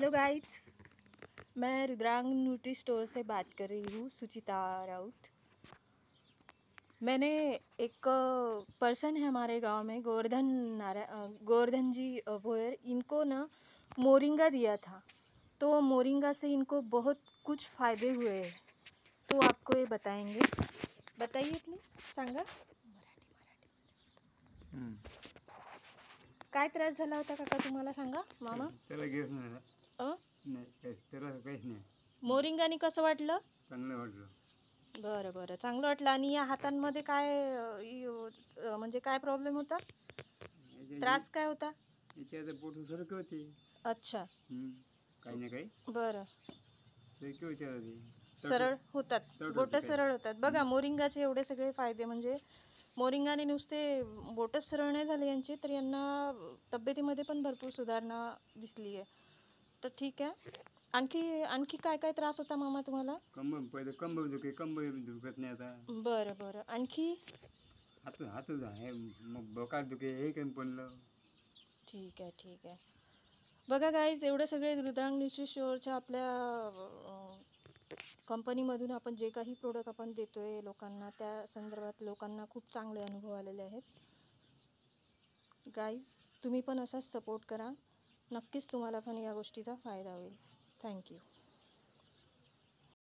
Hello guys, मैं रुद्रांग nutri store से बात कर रही हूँ, सुचिता राउत। मैंने एक पर्सन है हमारे गांव में, गोवर्धन जी भोयर, इनको ना मोरिंगा दिया था। तो मोरिंगा से इनको बहुत कुछ फ़ायदे हुए हैं, तो आपको ये बताएंगे। बताइए प्लीज़, सांगा। काय त्रास झाला होता काका तुम्हाला, सांगा मामा. त्याला घेत नाही त्याला काहीच नाही. मोरिंगाने कसं वाटलं? चांगलं वाटलं. बरं चांगलं वाटलं. आणि या हातांमध्ये काय म्हणजे काय प्रॉब्लेम होता, त्रास काय होता? याच्यात पोट सरकं होती. अच्छा, काही ना काही बरं. सरकी होती आधी. सरळ होतात बोटं, सरळ होतात. बघा मोरिंगाचे एवढे सगळे फायदे, म्हणजे मोरिंगाने नुसते बोटच सरळ नाही झाले यांचे, तर यांना तब्येतीमध्ये पण भरपूर सुधारणा दिसली आहे. तर ठीक आहे. आणखी काय काय त्रास होता मामा तुम्हाला? पहिले कंबर दुखत नाही आता. बरं. आणखी हात आहे मग बोकाड दुखे हे कमी पडलं. ठीक आहे. बघा गाईज, एवढे सगळे रुद्रांग न्यूट्री स्टोअरच्या आपल्या कंपनीमधून आपण जे काही प्रोडक्ट आपण देतो आहे लोकांना, त्या संदर्भात लोकांना खूप चांगले अनुभव आलेले आहेत. गाईज, तुम्ही पण असाच सपोर्ट करा, नक्कीच तुम्हाला पण या गोष्टीचा फायदा होईल. थँक्यू.